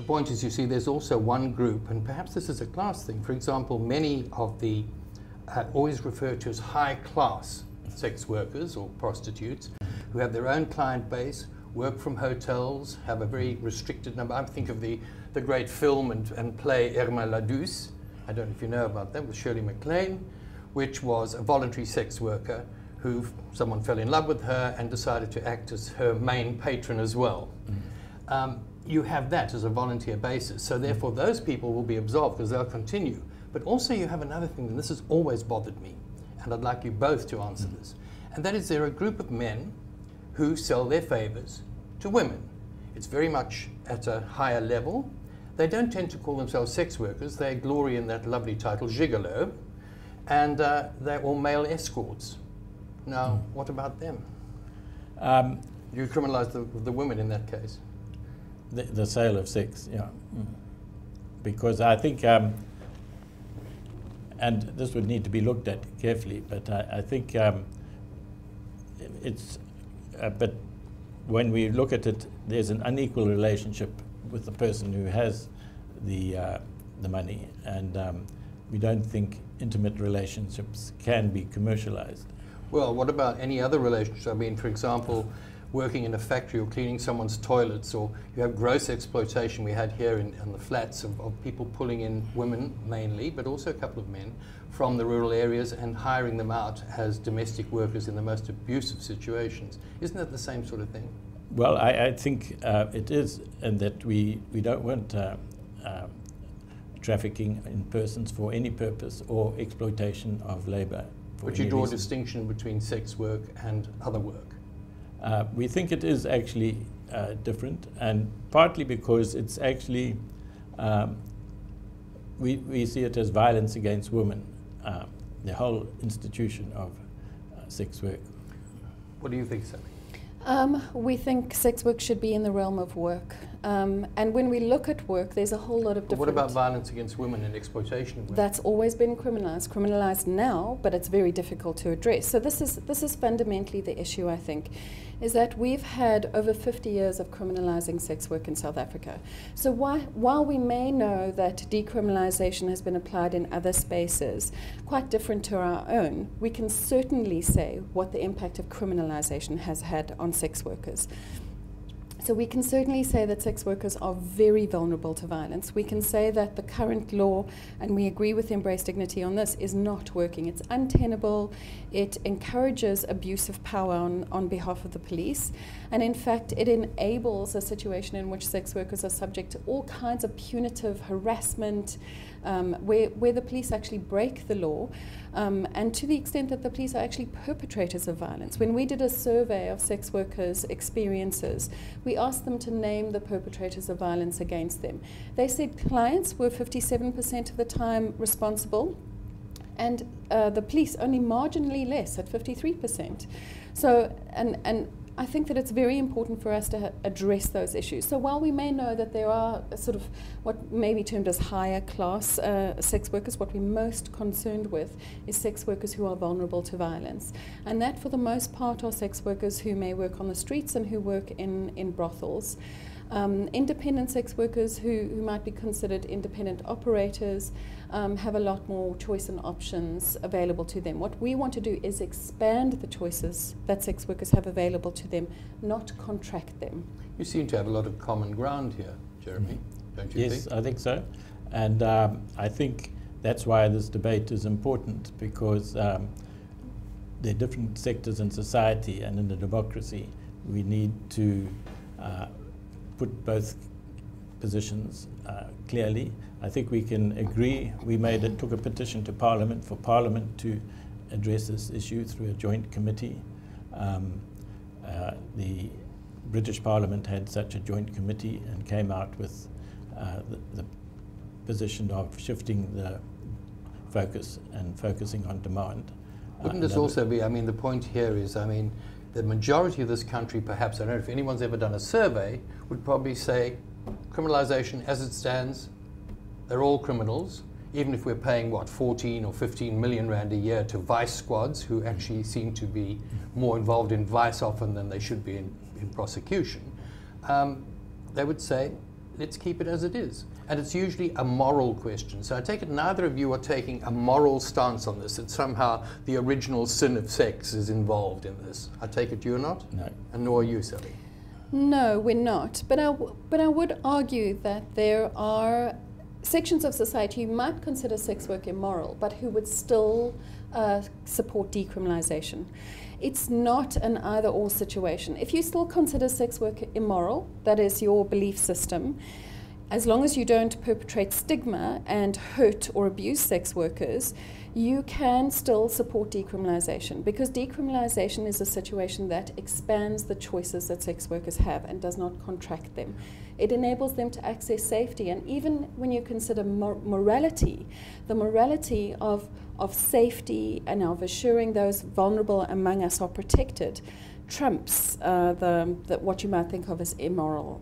point is, you see, there's also one group, and perhaps this is a class thing. For example, many of the always referred to as high-class sex workers or prostitutes who have their own client base, work from hotels, have a very restricted number. I think of the great film and play Irma la Douce. I don't know if you know about that, with Shirley MacLaine, which was a voluntary sex worker who someone fell in love with her and decided to act as her main patron as well. You have that as a volunteer basis, so therefore those people will be absolved because they'll continue. But also you have another thing, and this has always bothered me, and I'd like you both to answer this, and that is, there are a group of men who sell their favors to women. It's very much at a higher level. They don't tend to call themselves sex workers. They glory in that lovely title, gigolo, and they're all male escorts. Now, what about them? You criminalize the women in that case. The sale of sex, yeah. Because I think, and this would need to be looked at carefully, but I think but when we look at it, there's an unequal relationship with the person who has the money, and we don't think intimate relationships can be commercialized. Well, what about any other relationship? I mean, for example, working in a factory or cleaning someone's toilets, or you have gross exploitation we had here in the flats of people pulling in women mainly, but also a couple of men from the rural areas and hiring them out as domestic workers in the most abusive situations. Isn't that the same sort of thing? Well, I think it is, and that we don't want trafficking in persons for any purpose or exploitation of labor. But you draw a distinction between sex work and other work. We think it is actually different, and partly because it's actually, we see it as violence against women, the whole institution of sex work. What do you think, Sally? We think sex work should be in the realm of work. And when we look at work, there's a whole lot of different... What about violence against women and exploitation of women? That's always been criminalized now, but it's very difficult to address. So this is fundamentally the issue, I think, is that we've had over 50 years of criminalizing sex work in South Africa. So while we may know that decriminalization has been applied in other spaces, quite different to our own, we can certainly say what the impact of criminalization has had on sex workers. So we can certainly say that sex workers are very vulnerable to violence. We can say that the current law, and we agree with Embrace Dignity on this, is not working. It's untenable. It encourages abuse of power on behalf of the police. And in fact, it enables a situation in which sex workers are subject to all kinds of punitive harassment, where the police actually break the law, and to the extent that the police are actually perpetrators of violence. When we did a survey of sex workers' experiences, we asked them to name the perpetrators of violence against them. They said clients were 57% of the time responsible, and the police only marginally less at 53%. So, and I think that it's very important for us to address those issues. So while we may know that there are sort of what may be termed as higher class sex workers, what we're most concerned with is sex workers who are vulnerable to violence. And that for the most part are sex workers who may work on the streets and who work in brothels. Independent sex workers who might be considered independent operators have a lot more choice and options available to them. What we want to do is expand the choices that sex workers have available to them, not contract them. You seem to have a lot of common ground here, Jeremy, don't you think? Yes, I think so. And I think that's why this debate is important, because there are different sectors in society, and in a democracy we need to put both positions clearly. I think we can agree. We took a petition to Parliament for Parliament to address this issue through a joint committee. The British Parliament had such a joint committee and came out with the position of shifting the focus and focusing on demand. Wouldn't this also be, I mean, the point here is, I mean, the majority of this country, perhaps, I don't know if anyone's ever done a survey, would probably say criminalization as it stands, they're all criminals, even if we're paying, what, 14 or 15 million rand a year to vice squads who actually seem to be more involved in vice often than they should be in prosecution. They would say let's keep it as it is. And it's usually a moral question. So I take it neither of you are taking a moral stance on this, that somehow the original sin of sex is involved in this. I take it you're not? No. And nor are you, Sally? No, we're not. But I would argue that there are sections of society who might consider sex work immoral, but who would still support decriminalization. It's not an either-or situation. If you still consider sex work immoral, that is your belief system, as long as you don't perpetrate stigma and hurt or abuse sex workers, you can still support decriminalization, because decriminalization is a situation that expands the choices that sex workers have and does not contract them. It enables them to access safety, and even when you consider morality, the morality of safety and of assuring those vulnerable among us are protected trumps what you might think of as immoral.